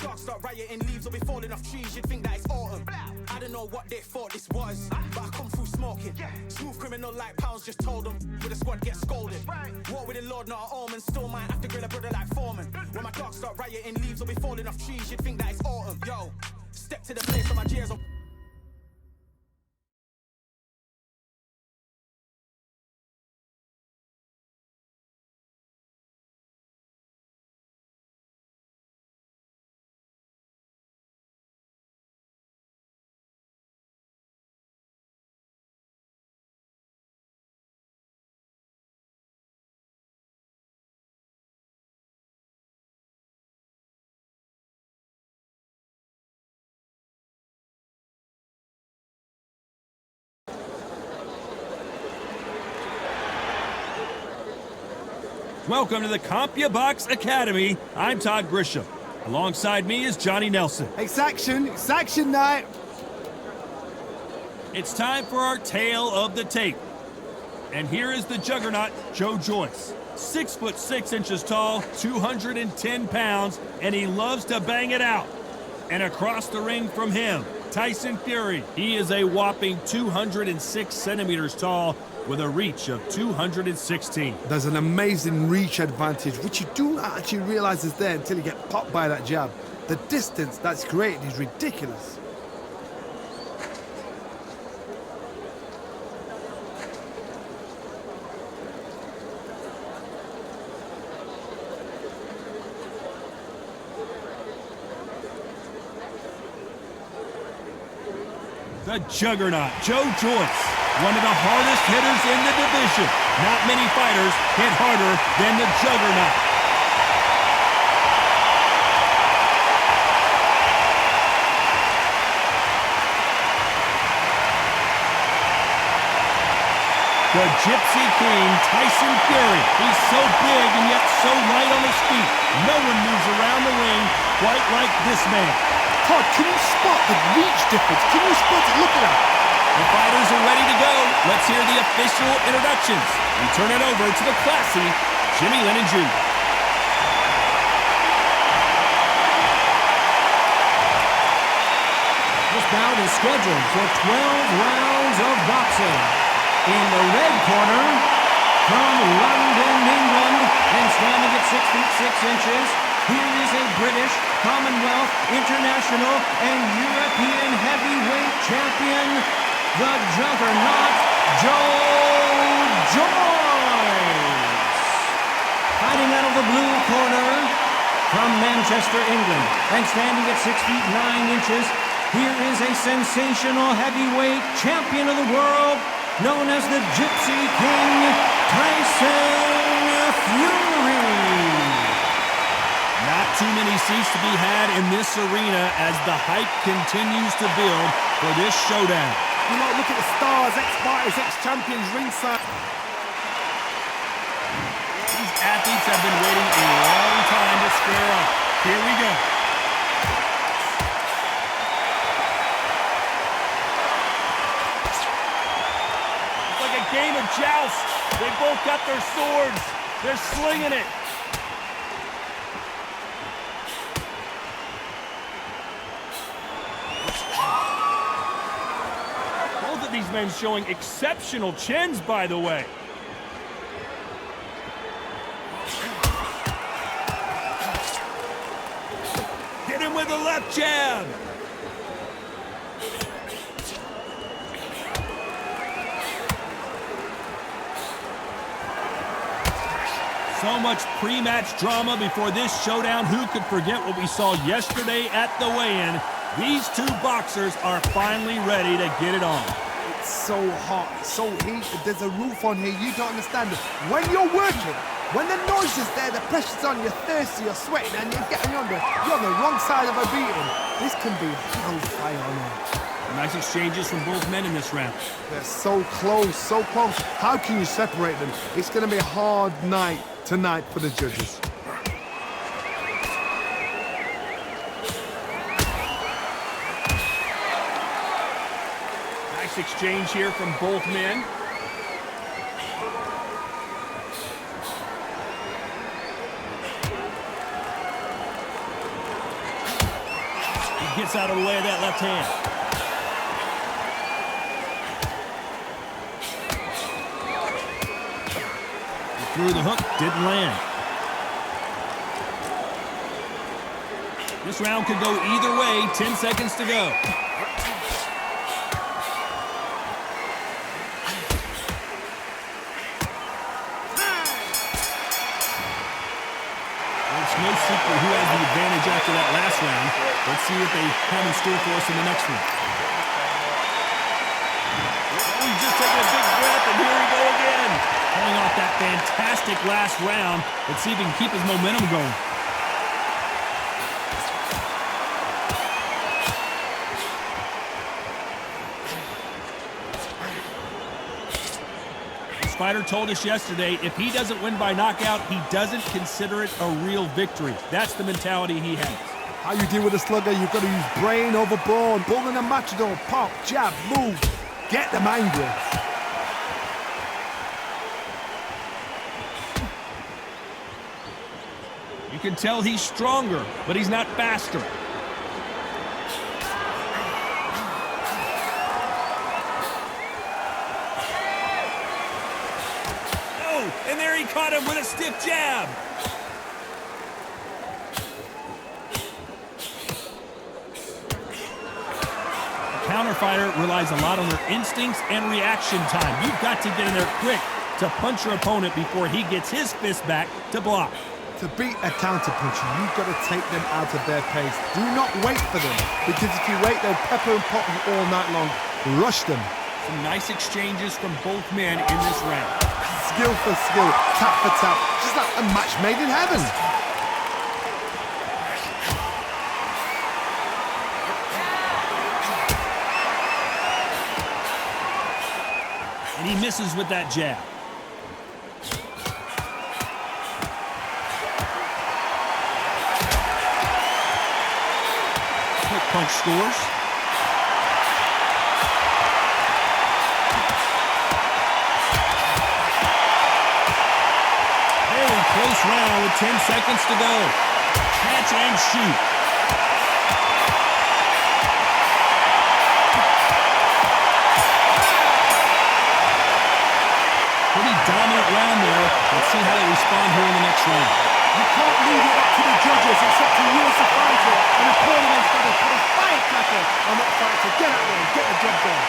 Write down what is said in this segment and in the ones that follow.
dogs start rioting, leaves will be falling off trees. You'd think that it's autumn. I don't know what they thought this was, but I come through smoking. Smooth criminal like pounds, just told them. With a squad get scolded. Walk with the Lord, not an omen. Still might have to grill a brother like Foreman. When my dogs start rioting, leaves will be falling off trees. You'd think that it's autumn. Yo, step to the place where my jeers are. Welcome to the CompuBox Academy. I'm Todd Grisham. Alongside me is Johnny Nelson. It's action night. It's time for our tale of the tape. And here is the juggernaut, Joe Joyce. 6'6" tall, 210 pounds, and he loves to bang it out. And across the ring from him, Tyson Fury. He is a whopping 206 centimeters tall with a reach of 216. There's an amazing reach advantage, which you do not actually realize is there until you get popped by that jab. The distance that's created is ridiculous. The juggernaut, Joe Joyce, one of the hardest hitters in the division. Not many fighters hit harder than the juggernaut. The Gypsy King, Tyson Fury. He's so big and yet so light on his feet. No one moves around the ring quite like this man. Todd, can you spot the reach difference? Can you spot it? Look at that. The fighters are ready to go. Let's hear the official introductions. We turn it over to the classy Jimmy Lennon Jr. This bout is scheduled for 12 rounds of boxing. In the red corner, from London, England, and standing at 6 feet 6 inches, here is a British, Commonwealth, International, and European heavyweight champion, the juggernaut, Joe Joyce. Fighting out of the blue corner, from Manchester, England, and standing at 6 feet 9 inches, here is a sensational heavyweight champion of the world, known as the Gypsy King, Tyson Fury. Not too many seats to be had in this arena as the hype continues to build for this showdown. You know, look at the stars, ex-fighters, ex-champions ringside. These athletes have been waiting a long time to square up. Here we go. It's like a game of joust. They both got their swords. They're slinging it. These men showing exceptional chins, by the way. Hit him with a left jab. So much pre-match drama before this showdown. Who could forget what we saw yesterday at the weigh-in? These two boxers are finally ready to get it on. So hot, so heated, there's a roof on here, you don't understand it. When you're working, when the noise is there, the pressure's on, you're thirsty, you're sweating, and you're getting you're on the wrong side of a beating. This can be hellfire on here. Nice exchanges from both men in this round. They're so close, so close. How can you separate them? It's going to be a hard night tonight for the judges. Exchange here from both men. gets out of the way of that left hand. He threw the hook, didn't land. This round could go either way, 10 seconds to go. No secret who has the advantage after that last round. Let's see what they have in store for us in the next one. Oh, he's just taking a big breath, and here we go again. Pulling off that fantastic last round. Let's see if he can keep his momentum going. Fighter told us yesterday, if he doesn't win by knockout, he doesn't consider it a real victory. That's the mentality he has. How you deal with a slugger, you've got to use brain over brawn. Bull in a matador, pop, jab, move. Get them angry. You can tell he's stronger, but he's not faster. And there he caught him with a stiff jab. The counter fighter relies a lot on their instincts and reaction time. You've got to get in there quick to punch your opponent before he gets his fist back to block. To beat a counter puncher, you've got to take them out of their pace. Do not wait for them, because if you wait, they'll pepper and pop you all night long. Rush them. Some nice exchanges from both men in this round. Skill for skill, tap for tap, just like a match made in heaven. And he misses with that jab. Quick punch scores. Close round with 10 seconds to go. Catch and shoot. Pretty dominant round there. Let's see how they respond here in the next round. You can't leave it up to the judges. It's up to you as a fighter. And the opponent's got to put a firecracker on that fighter. Get out there and get the job done.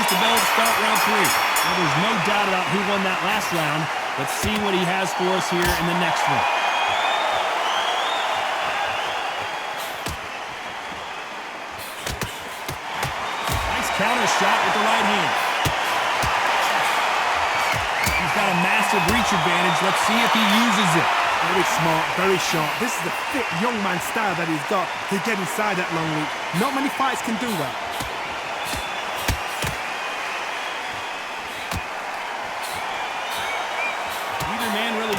The bell to start round 3. Well, there's no doubt about who won that last round. Let's see what he has for us here in the next one. Nice counter shot with the right hand. He's got a massive reach advantage. Let's see if he uses it. Very smart, very sharp. This is the fit young man style that he's got to get inside that long reach. Not many fights can do that.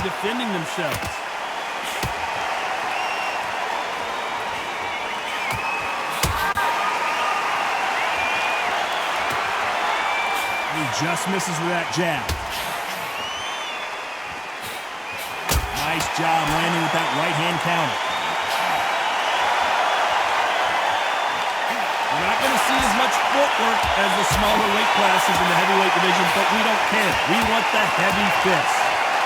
Defending themselves. He just misses with that jab. Nice job landing with that right hand counter. We're not going to see as much footwork as the smaller weight classes in the heavyweight division, but we don't care. We want the heavy fists.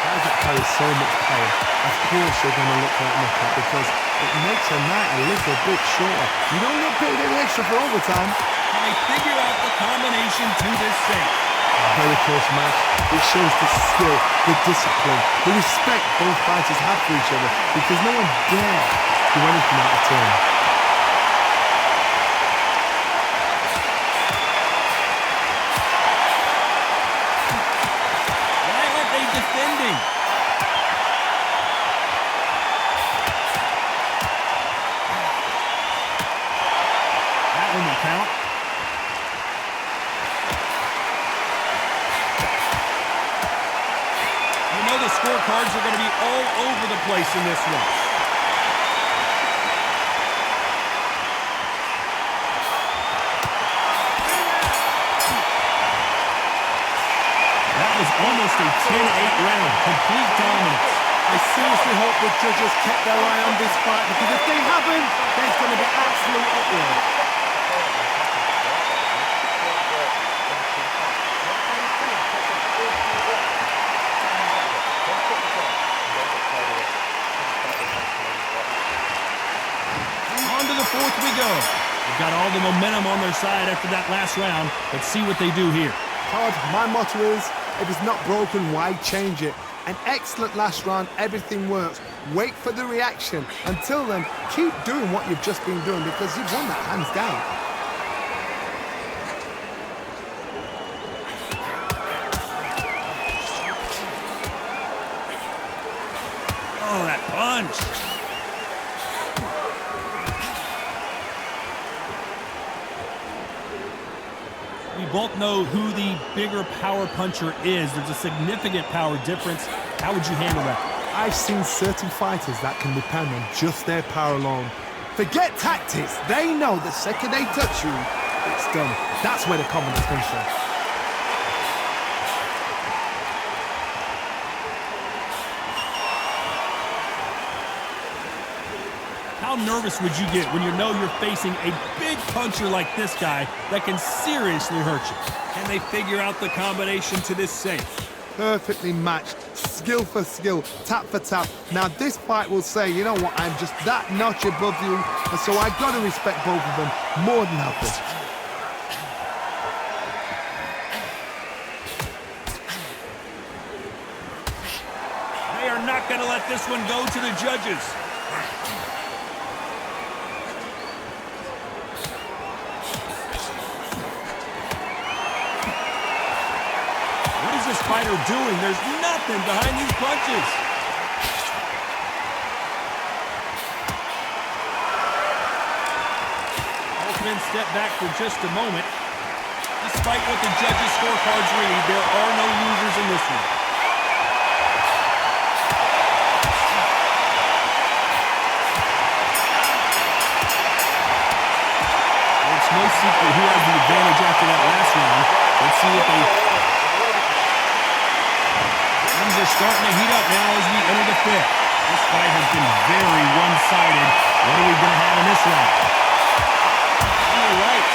That carries so much power. Of course you're going to look for that knockout because it makes a night a little bit shorter. You don't get paid any extra for overtime. Can they figure out the combination to this thing? A very close match. It shows the skill, the discipline, the respect both fighters have for each other because no one dare do anything out of turn. Defending. That one will count. You know the scorecards are going to be all over the place in this one. almost a 10-8 round. Complete dominance. I seriously hope the judges kept their eye on this fight, because if they haven't, there's going to be absolute uproar. On to the fourth we go. They've got all the momentum on their side after that last round. Let's see what they do here. Todd, my motto is, if it's not broken, why change it? An excellent last round, everything works. Wait for the reaction. Until then, keep doing what you've just been doing, because you've won that hands down. Oh, that punch. We both know who the bigger power puncher is. There's a significant power difference. How would you handle that? I've seen certain fighters that can depend on just their power alone. Forget tactics. They know the second they touch you, it's done. That's where the confidence comes from. How nervous would you get when you know you're facing a big puncher like this guy that can seriously hurt you? Can they figure out the combination to this safe? Perfectly matched, skill for skill, tap for tap. Now this fight will say, you know what, I'm just that notch above you, and so I've got to respect both of them more than others. They are not going to let this one go to the judges. This fighter doing? There's nothing behind these punches. Both men step back for just a moment. Despite what the judges' scorecards read, there are no losers in this one. It's no secret who has the advantage after that last round. Let's see what they... Things are starting to heat up now as we enter the fifth. This fight has been very one-sided. What are we going to have in this round? All right.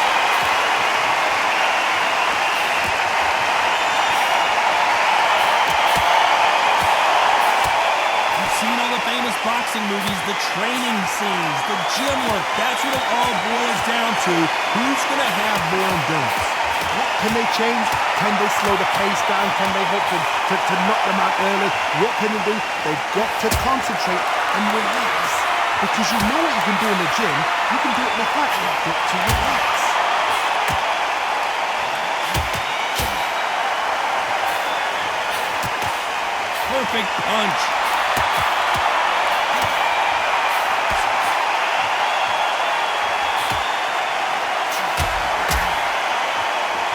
You've seen all the famous boxing movies, the training scenes, the gym work. That's what it all boils down to. Who's going to have more endurance? What can they change? Can they slow the pace down? Can they hope to knock them out early? What can they do? They've got to concentrate and relax. Because you know what you can do in the gym, you can do it in the fight. You've got to relax. Perfect punch.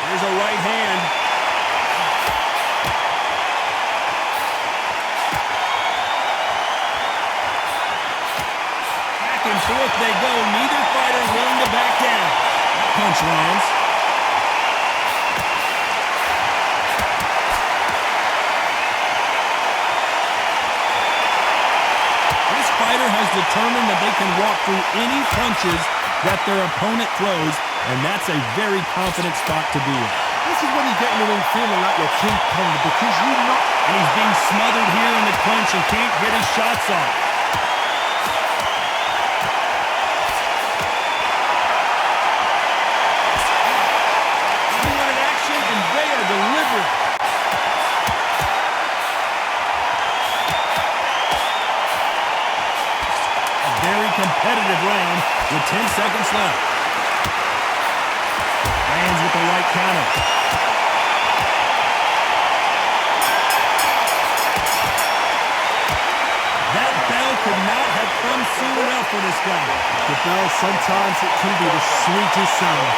There's a right hand. Back and forth they go. Neither fighter willing to back down. That punch lands. This fighter has determined that they can walk through any punches that their opponent throws, and that's a very confident spot to be in. This is when you get in the ring feeling like you're King Kong, because you know... And he's being smothered here in the clinch and can't get his shots off. They wanted action, and they are delivering. A very competitive round with 10 seconds left. Lands with the right counter. That bell could not have come soon enough for this guy. The bell, sometimes it can be the sweetest sound.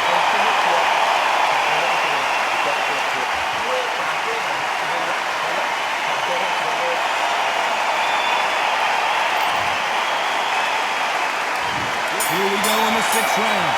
Here we go in the sixth round.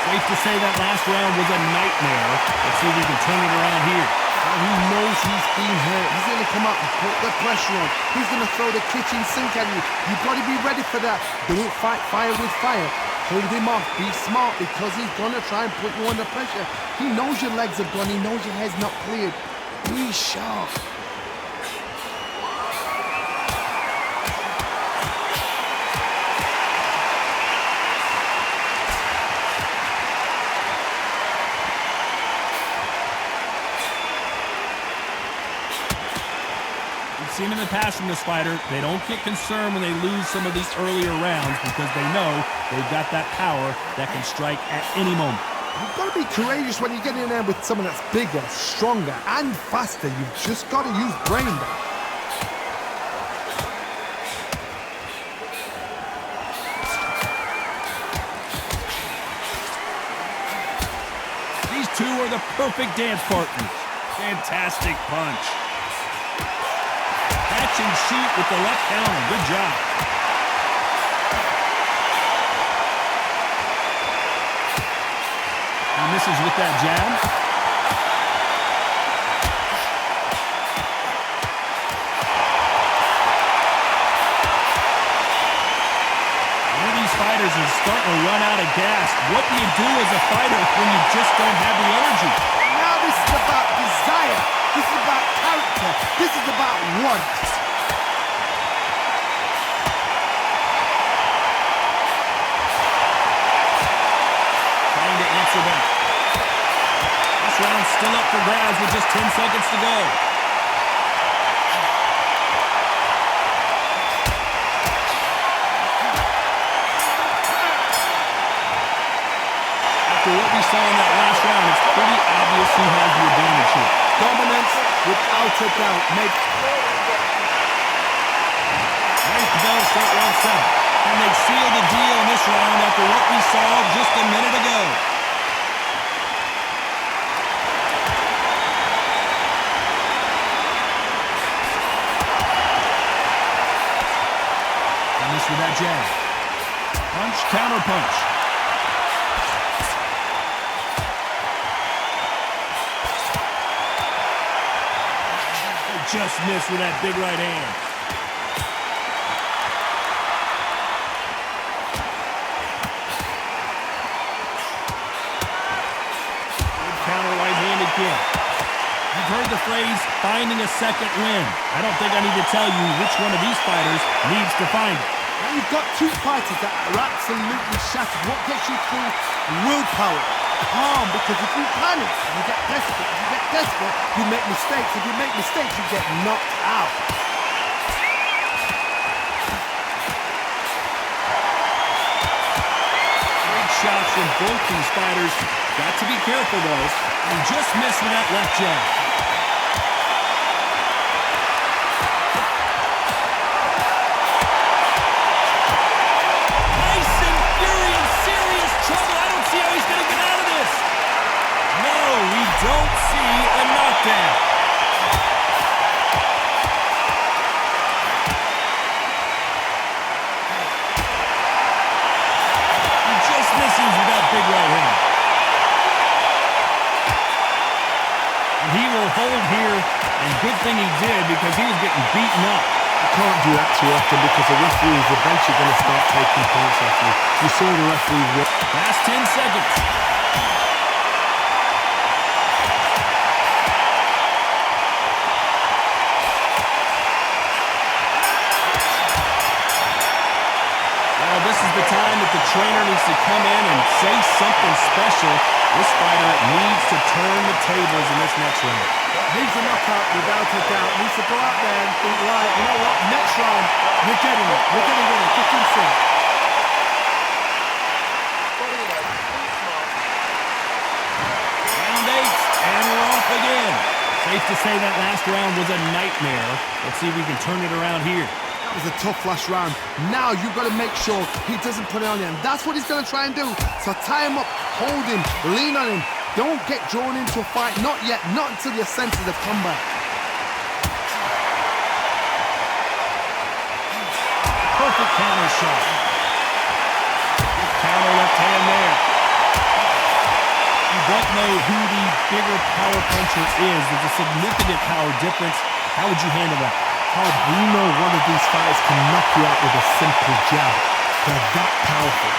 Safe to say that last round was a nightmare. Let's see if we can turn it around here. He knows he's been hurt. He's going to come out and put the pressure on. He's going to throw the kitchen sink at you. You've got to be ready for that. Don't fight fire with fire. Hold him off. Be smart because he's going to try and put you under pressure. He knows your legs are gone. He knows your head's not cleared. Be sharp. Seen in the past from this fighter, they don't get concerned when they lose some of these earlier rounds because they know they've got that power that can strike at any moment. You've got to be courageous when you get in there with someone that's bigger, stronger, and faster. You've just got to use brain there. These two are the perfect dance partners. Fantastic punch. Catch and shoot with the left counter. Good job. He misses with that jab. One of these fighters is starting to run out of gas. What do you do as a fighter when you just don't have the energy? Now this is about desire. This is about character. This is about want. Trying to answer back. This round's still up for grabs with just 10 seconds to go. After what we saw in that last round, it's pretty obvious who has the advantage here. Dominance, without a doubt. Nice bell start round 7. And they seal the deal in this round after what we saw just a minute ago. And this with that jab. Punch, counter punch. Just missed with that big right hand. Good counter right hand again. You've heard the phrase, finding a second win. I don't think I need to tell you which one of these fighters needs to find it. Now you've got two fighters that are absolutely shattered. What gets you through? Willpower. Calm, because if you panic, you get desperate. If you get desperate, you make mistakes. If you make mistakes, you get knocked out. Great shots from both these fighters. Got to be careful, though. And just missed with that left jab. Tyson Fury in serious trouble. I don't see how he's going to get out of this. No, we don't see a knockdown. He just misses with that big right hand. And he will hold here, and good thing he did because he was getting beaten up. You can't do that too often because the referee is eventually going to start taking points off you. You saw the referee. Last 10 seconds. Well, this is the time that the trainer needs to come in and say something special. This fighter needs to turn the tables in this next round. Needs a knockout without a doubt. Needs to go out there and think, right, you know what, next round, we're getting it. We're going to win it. 15 cents. Round 8, and we're off again. Safe to say that last round was a nightmare. Let's see if we can turn it around here. That was a tough last round. Now you've got to make sure he doesn't put it on you. And that's what he's going to try and do. So tie him up, hold him, lean on him. Don't get drawn into a fight. Not yet. Not until your senses have come back. Perfect counter shot. Good counter left hand there. He don't know who the bigger power puncher is. There's a significant power difference. How would you handle that? We know one of these fighters can knock you out with a simple jab. They're that powerful.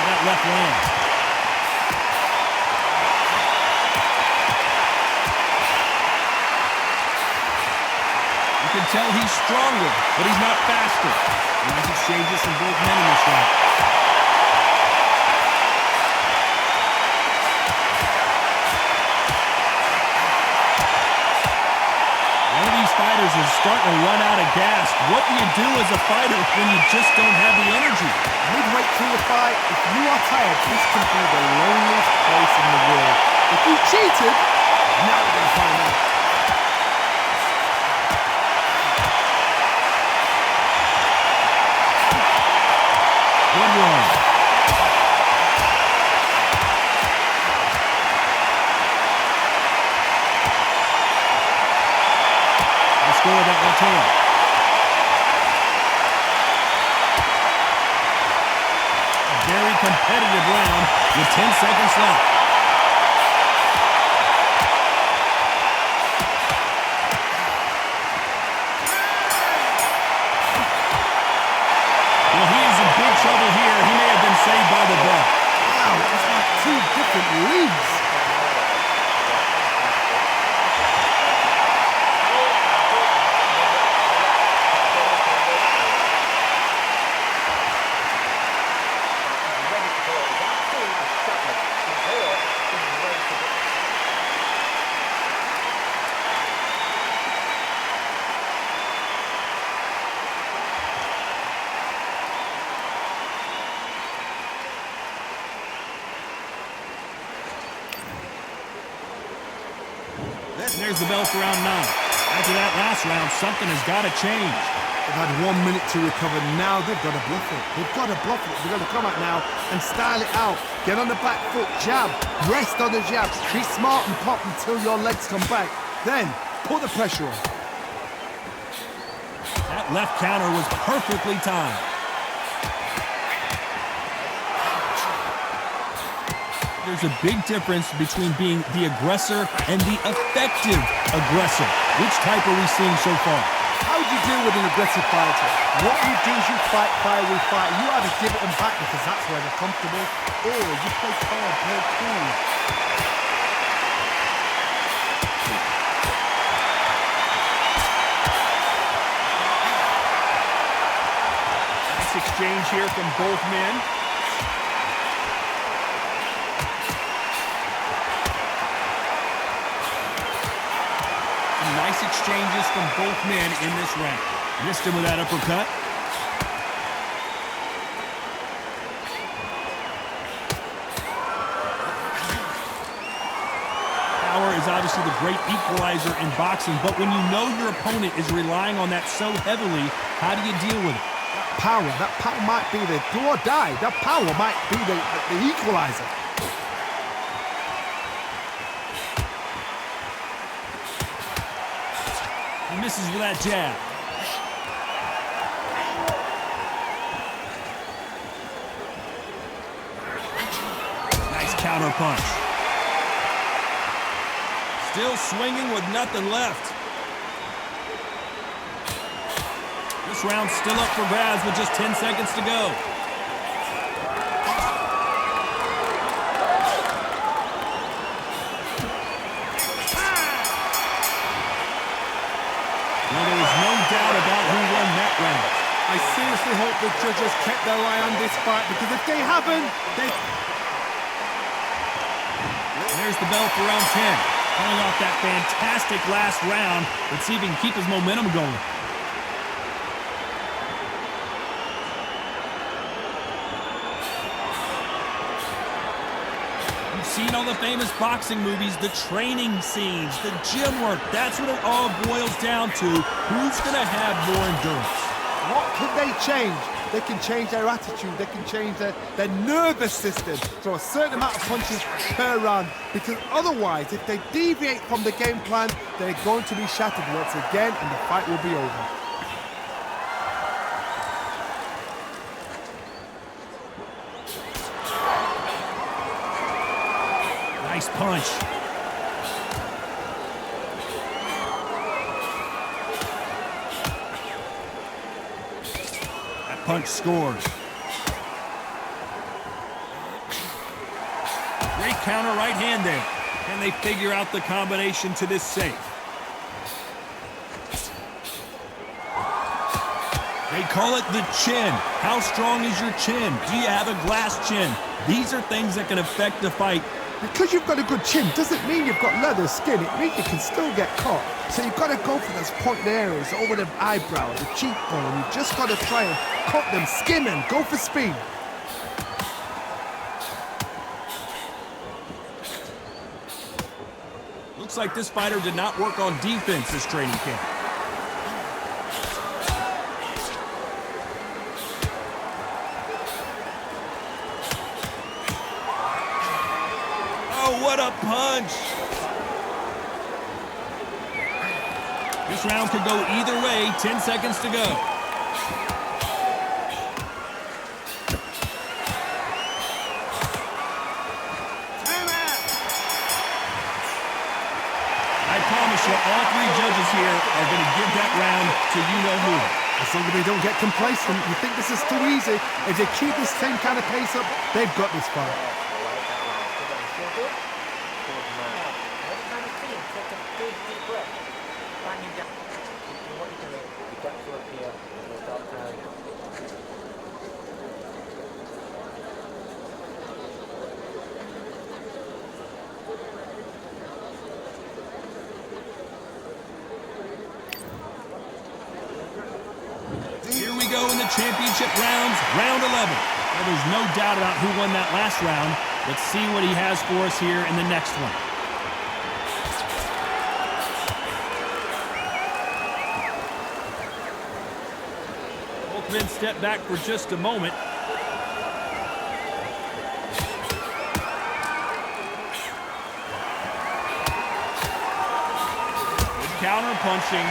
That left land. You can tell he's stronger, but he's not faster. Nice exchanges from both men in this round. One of these fighters is starting to run out of gas. What do you do as a fighter when you just don't have the energy? Midway through the fight, if you are tired, this can be the loneliest place in the world. If you cheated, now we're going to find out. Good run. The score of that left hand. Very competitive round with 10 seconds left. Well, he is in big trouble here. He may have been saved by the bell. Wow, it's like two different leagues. And there's the bell for round 9. After that last round, something has got to change. They've had 1 minute to recover. Now they've got to bluff it. They've got to bluff it. They've got to come out now and style it out. Get on the back foot, jab, rest on the jab. Be smart and pop until your legs come back. Then put the pressure on. That left counter was perfectly timed. There's a big difference between being the aggressor and the effective aggressor. Which type are we seeing so far? How do you deal with an aggressive fighter? What you do is you fight fire with fire. You either give it them back because that's where they're comfortable, or you play calm, play cool. Nice exchange here from both men. Nice exchanges from both men in this round. Missed him with that uppercut. Power is obviously the great equalizer in boxing, but when you know your opponent is relying on that so heavily, how do you deal with it? That power might be the do or die. That power might be the equalizer. He misses with that jab. Nice counter punch. Still swinging with nothing left. This round's still up for grabs with just 10 seconds to go. Well, there is no doubt about who won that round. I seriously hope the judges kept their eye on this fight, because if they haven't, they... And there's the bell for round 10. Coming off that fantastic last round. Let's see if he can keep his momentum going. You've seen all the famous boxing movies, the training scenes, the gym work. That's what it all boils down to. Who's going to have more endurance? What can they change? They can change their attitude. They can change their nervous system. So a certain amount of punches per round. Because otherwise, if they deviate from the game plan, they're going to be shattered once again and the fight will be over. punch. That punch scores. Great counter right hand there. Can they figure out the combination to this safe? They call it the chin. How strong is your chin? Do you have a glass chin? These are things that can affect the fight. Because you've got a good chin doesn't mean you've got leather skin. It means you can still get caught. So you've got to go for those pointed areas over the eyebrow, the cheekbone. You've just got to try and cut them, skim them, go for speed. Looks like this fighter did not work on defense this training camp. Oh, what a punch! This round could go either way. 10 seconds to go. I promise you, all three judges here are going to give that round to you-know-who. As long as they don't get complacent, you think this is too easy. If they keep this same kind of pace up, they've got this fight. Here we go in the championship rounds, round 11. Well, there's no doubt about who won that last round. Let's see what he has for us here in the next one. Both men step back for just a moment. Good counter punching.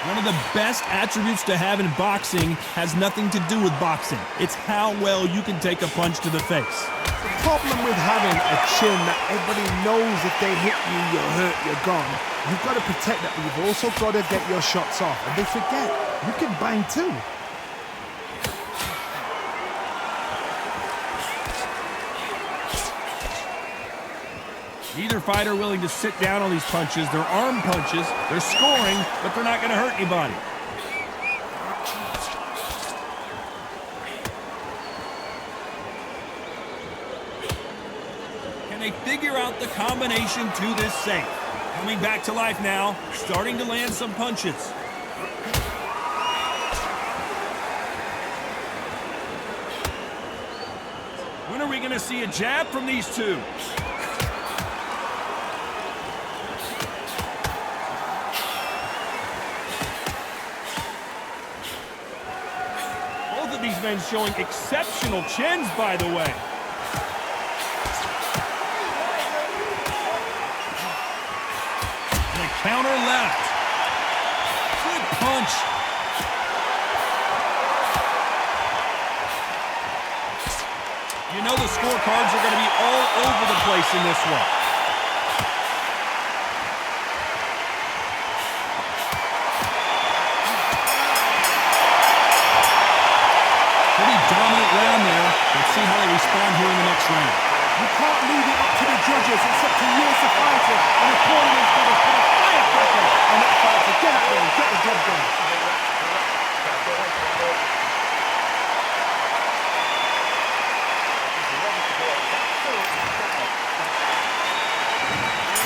One of the best attributes to have in boxing has nothing to do with boxing. It's how well you can take a punch to the face. The problem with having a chin that everybody knows if they hit you, you're hurt, you're gone. You've got to protect that, but you've also got to get your shots off. And they forget, you can bang too. Neither fighter willing to sit down on these punches. They're arm punches. They're scoring, but they're not going to hurt anybody. Can they figure out the combination to this safe? Coming back to life now, starting to land some punches. When are we going to see a jab from these two? These men showing exceptional chins, by the way. And a counter left. Good punch. You know the scorecards are going to be all over the place in this one. Dominant round there. Let's see how they respond here in the next round. You can't leave it up to the judges. It's up to you as a fighter. And the opponent is going to put a firecracker on that fighter. Get out there and get the job done.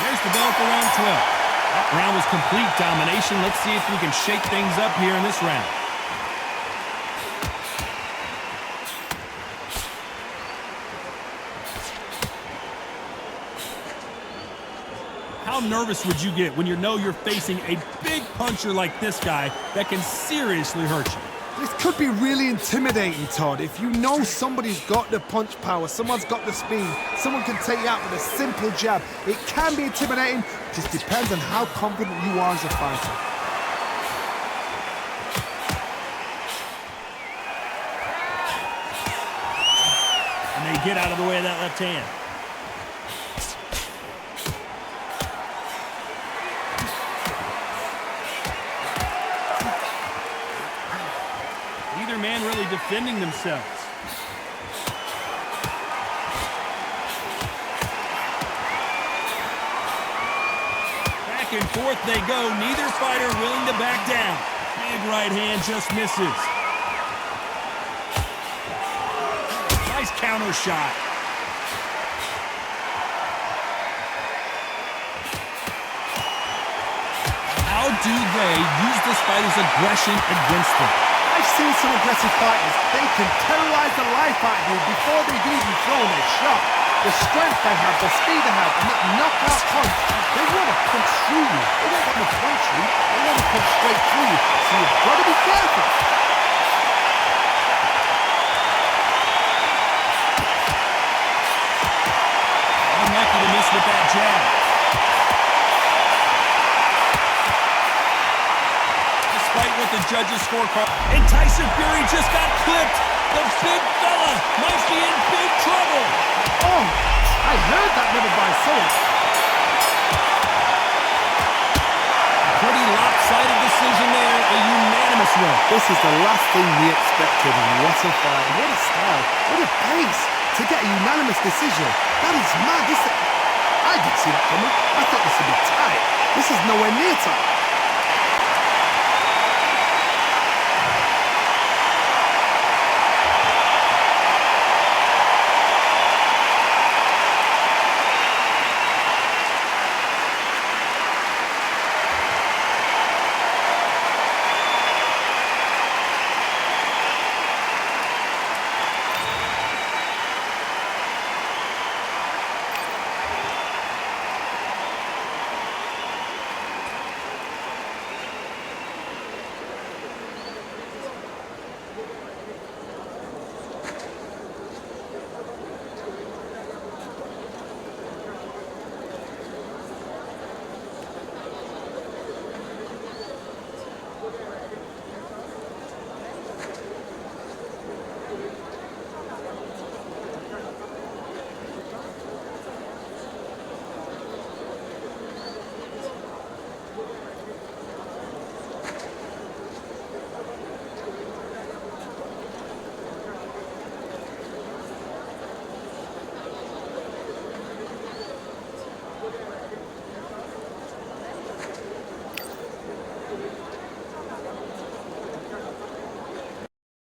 There's the bell for round 12. That round was complete domination. Let's see if we can shake things up here in this round. How nervous would you get when you know you're facing a big puncher like this guy that can seriously hurt you? This could be really intimidating, Todd. If you know somebody's got the punch power, someone's got the speed, someone can take you out with a simple jab. It can be intimidating, just depends on how confident you are as a fighter. And they get out of the way of that left hand. man really defending themselves. Back and forth they go. Neither fighter willing to back down. Big right hand just misses. Nice counter shot. How do they use this fighter's aggression against them? I've seen some aggressive fighters. They can terrorize the life out of you before they've even thrown a shot. The strength they have, the speed they have, and that knockout punch, they want to punch through you. They don't want to punch you, they want to punch straight through you. So you've got to be careful. Unlucky to miss with that jab. Despite what the judges' scorecard, and Tyson Fury just got clipped. The big fella might be in big trouble. Oh, I heard that never by soul. Pretty lopsided decision there, a unanimous win. This is the last thing we expected. What a fight, what a style, what a pace to get a unanimous decision. That is mad. I didn't see that coming. I thought this would be tight. This is nowhere near tight.